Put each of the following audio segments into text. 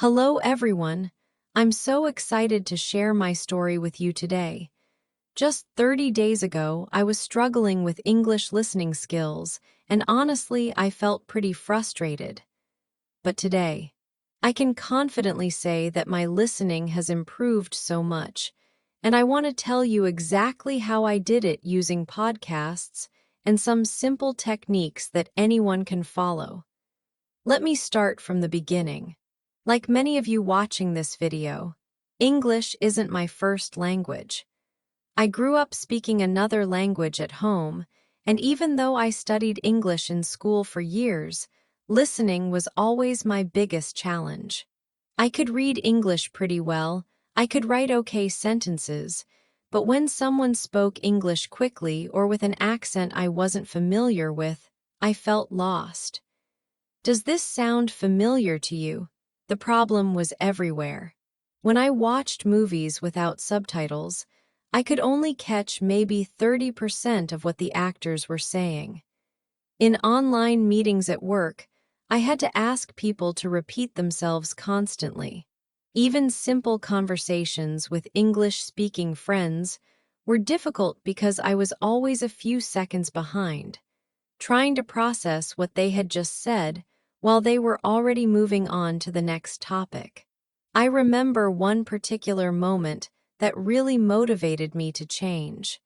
Hello, everyone. I'm so excited to share my story with you today. Just 30 days ago, I was struggling with English listening skills, and honestly, I felt pretty frustrated. But today, I can confidently say that my listening has improved so much, and I want to tell you exactly how I did it using podcasts and some simple techniques that anyone can follow. Let me start from the beginning. Like many of you watching this video, English isn't my first language. I grew up speaking another language at home, and even though I studied English in school for years, listening was always my biggest challenge. I could read English pretty well, I could write okay sentences, but when someone spoke English quickly or with an accent I wasn't familiar with, I felt lost. Does this sound familiar to you? The problem was everywhere. When I watched movies without subtitles, I could only catch maybe 30% of what the actors were saying. In online meetings at work, I had to ask people to repeat themselves constantly. Even simple conversations with English-speaking friends were difficult because I was always a few seconds behind, trying to process what they had just said while they were already moving on to the next topic. I remember one particular moment that really motivated me to change.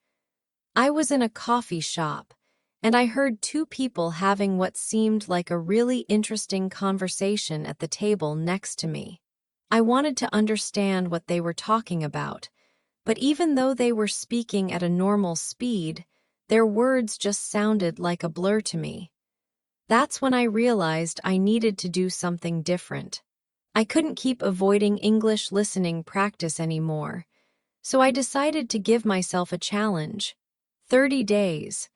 I was in a coffee shop, and I heard two people having what seemed like a really interesting conversation at the table next to me. I wanted to understand what they were talking about, but even though they were speaking at a normal speed, their words just sounded like a blur to me. That's when I realized I needed to do something different. I couldn't keep avoiding English listening practice anymore, so I decided to give myself a challenge. 30 days.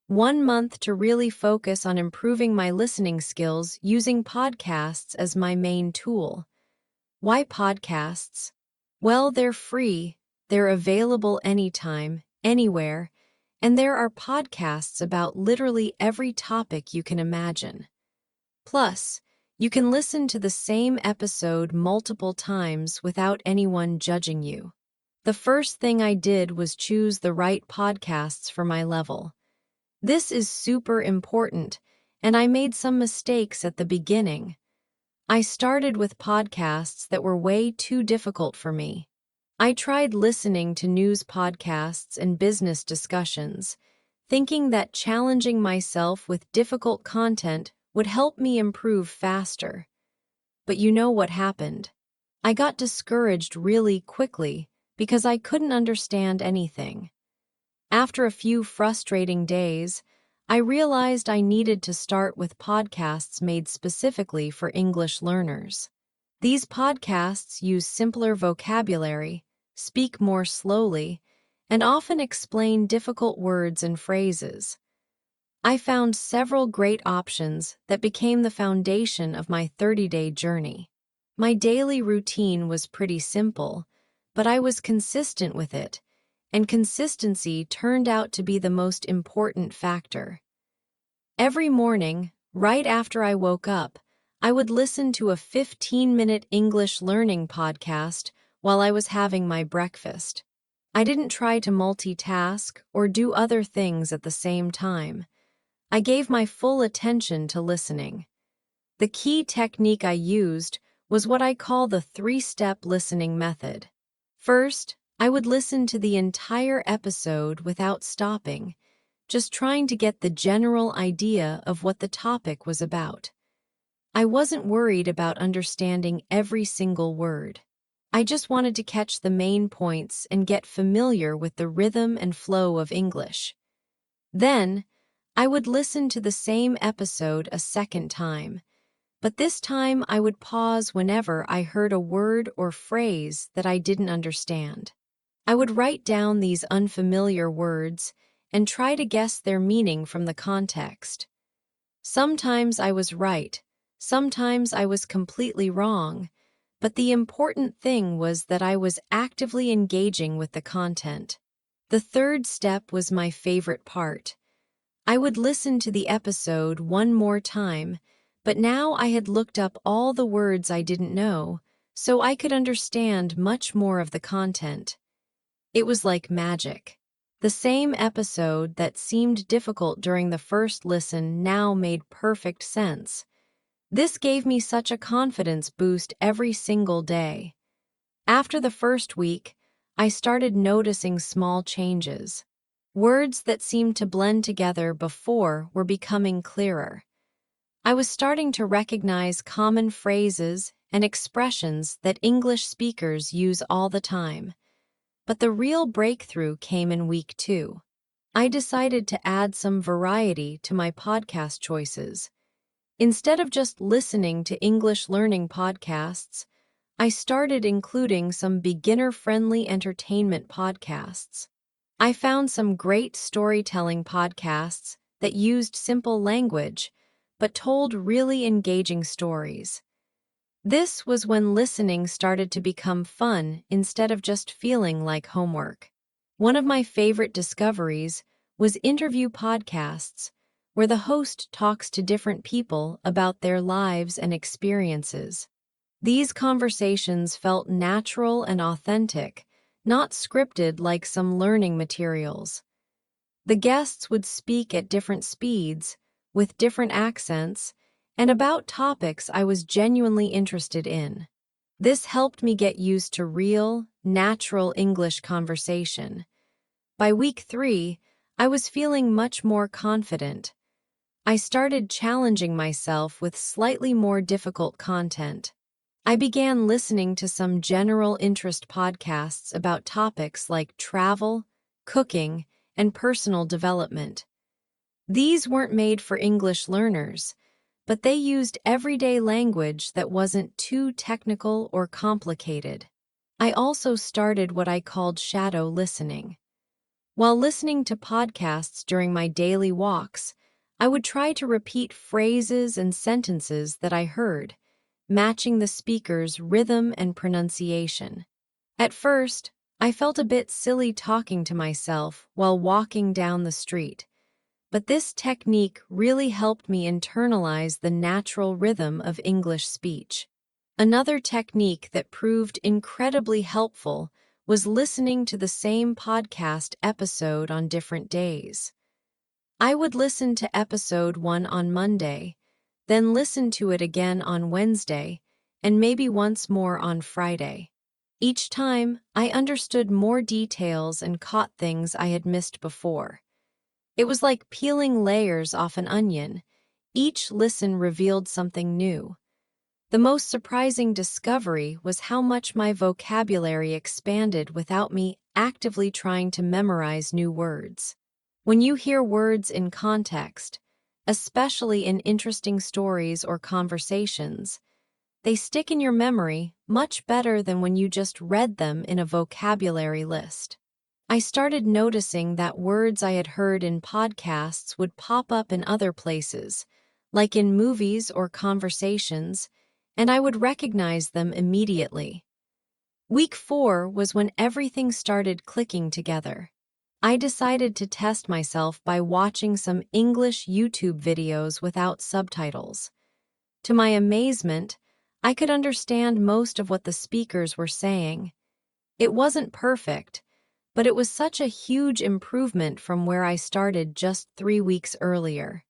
1 month to really focus on improving my listening skills using podcasts as my main tool. Why podcasts? Well, they're free, they're available anytime, anywhere, and there are podcasts about literally every topic you can imagine. Plus, you can listen to the same episode multiple times without anyone judging you. The first thing I did was choose the right podcasts for my level. This is super important, and I made some mistakes at the beginning. I started with podcasts that were way too difficult for me. I tried listening to news podcasts and business discussions, thinking that challenging myself with difficult content would help me improve faster. But you know what happened? I got discouraged really quickly because I couldn't understand anything. After a few frustrating days, I realized I needed to start with podcasts made specifically for English learners. These podcasts use simpler vocabulary, speak more slowly, and often explain difficult words and phrases. I found several great options that became the foundation of my 30-day journey. My daily routine was pretty simple, but I was consistent with it, and consistency turned out to be the most important factor. Every morning, right after I woke up, I would listen to a 15-minute English learning podcast while I was having my breakfast. I didn't try to multitask or do other things at the same time. I gave my full attention to listening. The key technique I used was what I call the 3-step listening method. First, I would listen to the entire episode without stopping, just trying to get the general idea of what the topic was about. I wasn't worried about understanding every single word. I just wanted to catch the main points and get familiar with the rhythm and flow of English. Then, I would listen to the same episode a second time, but this time I would pause whenever I heard a word or phrase that I didn't understand. I would write down these unfamiliar words and try to guess their meaning from the context. Sometimes I was right, sometimes I was completely wrong, but the important thing was that I was actively engaging with the content. The third step was my favorite part. I would listen to the episode one more time, But now I had looked up all the words I didn't know, so I could understand much more of the content. It was like magic. The same episode that seemed difficult during the first listen now made perfect sense. This gave me such a confidence boost every single day. After the first week, I started noticing small changes. Words that seemed to blend together before were becoming clearer. I was starting to recognize common phrases and expressions that English speakers use all the time. But the real breakthrough came in week 2. I decided to add some variety to my podcast choices. Instead of just listening to English learning podcasts, I started including some beginner-friendly entertainment podcasts. I found some great storytelling podcasts that used simple language but told really engaging stories. This was when listening started to become fun instead of just feeling like homework. One of my favorite discoveries was interview podcasts, where the host talks to different people about their lives and experiences. These conversations felt natural and authentic, not scripted like some learning materials. The guests would speak at different speeds, with different accents, and about topics I was genuinely interested in. This helped me get used to real, natural English conversation. By week 3, I was feeling much more confident. I started challenging myself with slightly more difficult content. I began listening to some general interest podcasts about topics like travel, cooking, and personal development. These weren't made for English learners, but they used everyday language that wasn't too technical or complicated. I also started what I called shadow listening. While listening to podcasts during my daily walks, I would try to repeat phrases and sentences that I heard, matching the speaker's rhythm and pronunciation. At first, I felt a bit silly talking to myself while walking down the street, but this technique really helped me internalize the natural rhythm of English speech. Another technique that proved incredibly helpful was listening to the same podcast episode on different days. I would listen to episode 1 on Monday, then listen to it again on Wednesday, and maybe once more on Friday. Each time, I understood more details and caught things I had missed before. It was like peeling layers off an onion. Each listen revealed something new. The most surprising discovery was how much my vocabulary expanded without me actively trying to memorize new words. When you hear words in context, especially in interesting stories or conversations, they stick in your memory much better than when you just read them in a vocabulary list. I started noticing that words I had heard in podcasts would pop up in other places, like in movies or conversations, and I would recognize them immediately. Week 4 was when everything started clicking together. I decided to test myself by watching some English YouTube videos without subtitles. To my amazement, I could understand most of what the speakers were saying. It wasn't perfect, but it was such a huge improvement from where I started just 3 weeks earlier.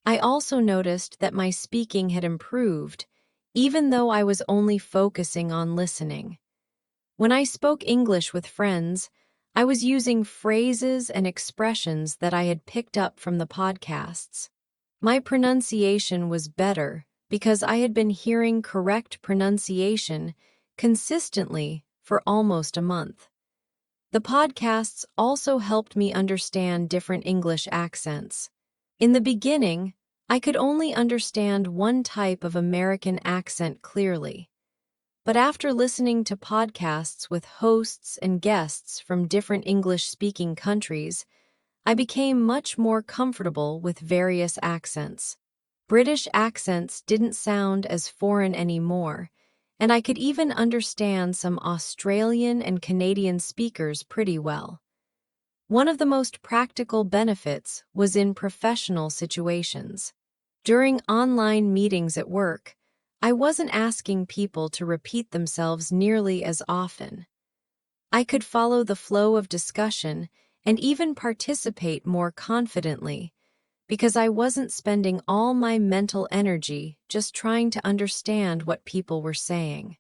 I also noticed that my speaking had improved, even though I was only focusing on listening. When I spoke English with friends, I was using phrases and expressions that I had picked up from the podcasts. My pronunciation was better because I had been hearing correct pronunciation consistently for almost a month. The podcasts also helped me understand different English accents. In the beginning, I could only understand one type of American accent clearly. But after listening to podcasts with hosts and guests from different English-speaking countries, I became much more comfortable with various accents. British accents didn't sound as foreign anymore, and I could even understand some Australian and Canadian speakers pretty well. One of the most practical benefits was in professional situations. During online meetings at work, I wasn't asking people to repeat themselves nearly as often. I could follow the flow of discussion and even participate more confidently because I wasn't spending all my mental energy just trying to understand what people were saying.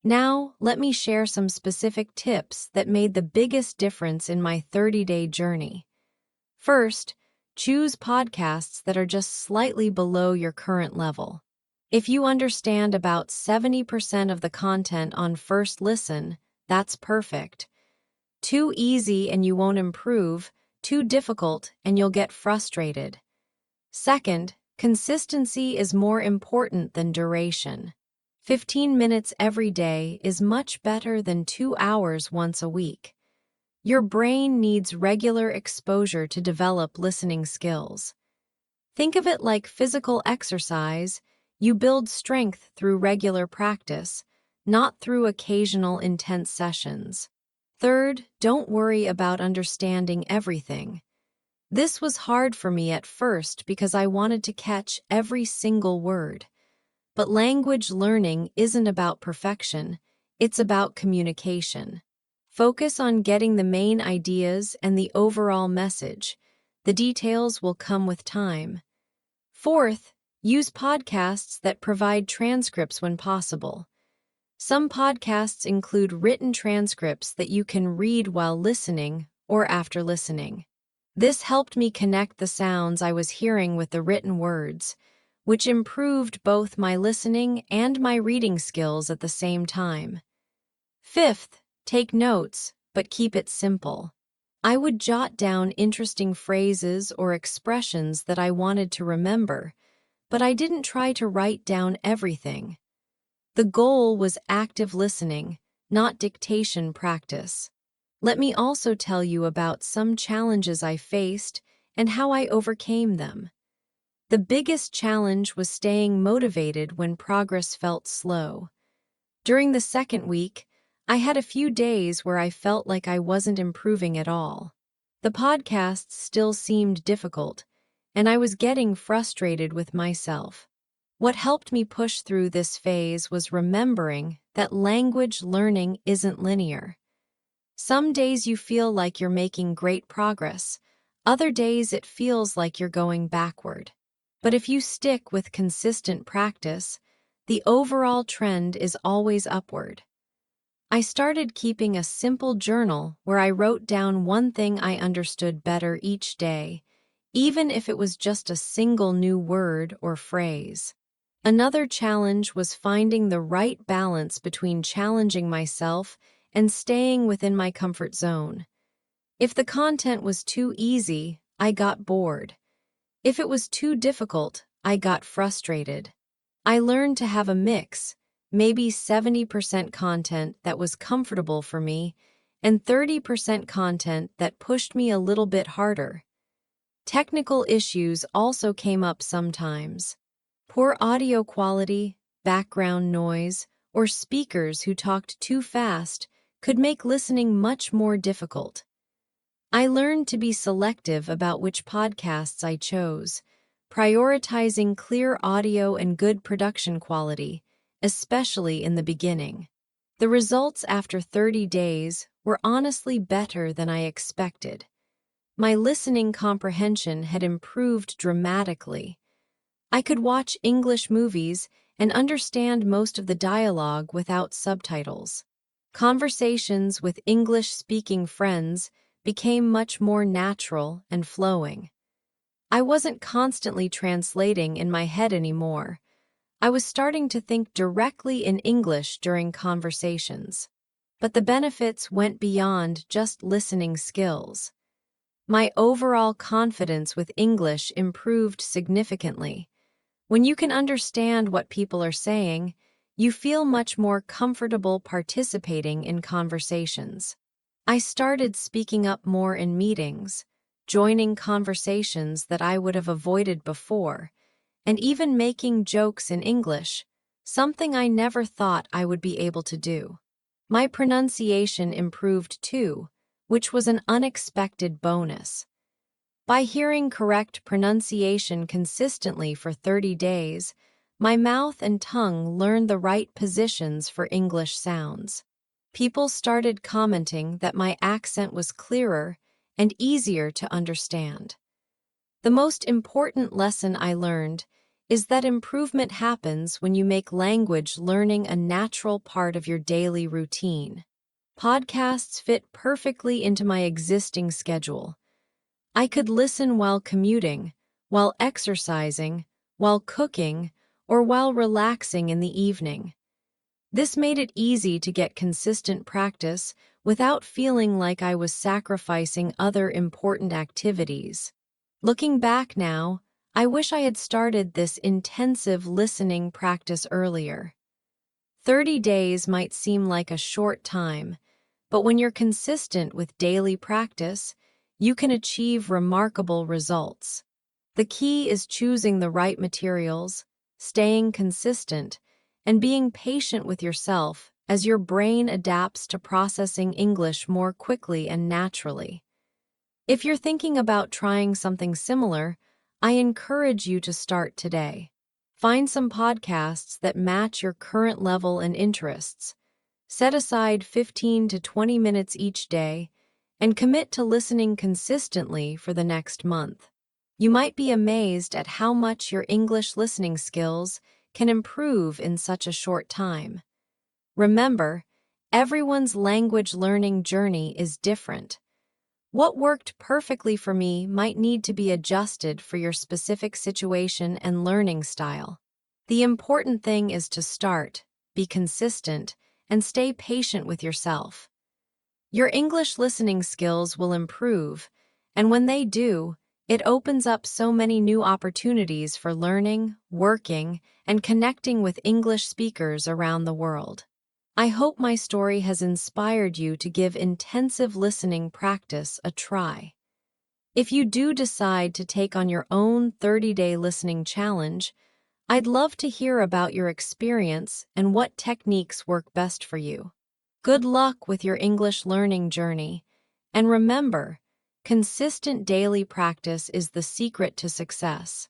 Now, let me share some specific tips that made the biggest difference in my 30-day journey. First, choose podcasts that are just slightly below your current level. If you understand about 70% of the content on first listen, that's perfect. Too easy and you won't improve, too difficult and you'll get frustrated. Second, consistency is more important than duration. 15 minutes every day is much better than 2 hours once a week. Your brain needs regular exposure to develop listening skills. Think of it like physical exercise. You build strength through regular practice, not through occasional intense sessions. Third, don't worry about understanding everything. This was hard for me at first because I wanted to catch every single word. But language learning isn't about perfection, it's about communication. Focus on getting the main ideas and the overall message. The details will come with time. Fourth, use podcasts that provide transcripts when possible. Some podcasts include written transcripts that you can read while listening or after listening. This helped me connect the sounds I was hearing with the written words, which improved both my listening and my reading skills at the same time. Fifth, take notes, but keep it simple. I would jot down interesting phrases or expressions that I wanted to remember, but I didn't try to write down everything. The goal was active listening, not dictation practice. Let me also tell you about some challenges I faced and how I overcame them. The biggest challenge was staying motivated when progress felt slow. During the second week, I had a few days where I felt like I wasn't improving at all. The podcasts still seemed difficult, and I was getting frustrated with myself. What helped me push through this phase was remembering that language learning isn't linear. Some days you feel like you're making great progress, other days it feels like you're going backward. But if you stick with consistent practice, the overall trend is always upward. I started keeping a simple journal where I wrote down one thing I understood better each day, even if it was just a single new word or phrase. Another challenge was finding the right balance between challenging myself and staying within my comfort zone. If the content was too easy, I got bored. If it was too difficult, I got frustrated. I learned to have a mix, maybe 70% content that was comfortable for me and 30% content that pushed me a little bit harder. Technical issues also came up sometimes. Poor audio quality, background noise, or speakers who talked too fast could make listening much more difficult. I learned to be selective about which podcasts I chose, prioritizing clear audio and good production quality, especially in the beginning. The results after 30 days were honestly better than I expected. My listening comprehension had improved dramatically. I could watch English movies and understand most of the dialogue without subtitles. Conversations with English-speaking friends became much more natural and flowing. I wasn't constantly translating in my head anymore. I was starting to think directly in English during conversations. But the benefits went beyond just listening skills. My overall confidence with English improved significantly. When you can understand what people are saying, you feel much more comfortable participating in conversations. I started speaking up more in meetings, joining conversations that I would have avoided before, and even making jokes in English, something I never thought I would be able to do. My pronunciation improved too, which was an unexpected bonus. By hearing correct pronunciation consistently for 30 days, my mouth and tongue learned the right positions for English sounds. People started commenting that my accent was clearer and easier to understand. The most important lesson I learned is that improvement happens when you make language learning a natural part of your daily routine. Podcasts fit perfectly into my existing schedule. I could listen while commuting, while exercising, while cooking, or while relaxing in the evening. This made it easy to get consistent practice without feeling like I was sacrificing other important activities. Looking back now, I wish I had started this intensive listening practice earlier. 30 days might seem like a short time, but when you're consistent with daily practice, you can achieve remarkable results. The key is choosing the right materials, staying consistent, and being patient with yourself as your brain adapts to processing English more quickly and naturally. If you're thinking about trying something similar, I encourage you to start today. Find some podcasts that match your current level and interests. Set aside 15 to 20 minutes each day and commit to listening consistently for the next month. You might be amazed at how much your English listening skills can improve in such a short time. Remember, everyone's language learning journey is different. What worked perfectly for me might need to be adjusted for your specific situation and learning style. The important thing is to start, be consistent, and stay patient with yourself. Your English listening skills will improve, and when they do, it opens up so many new opportunities for learning, working, and connecting with English speakers around the world. I hope my story has inspired you to give intensive listening practice a try. If you do decide to take on your own 30-day listening challenge, I'd love to hear about your experience and what techniques work best for you. Good luck with your English learning journey, and remember, consistent daily practice is the secret to success.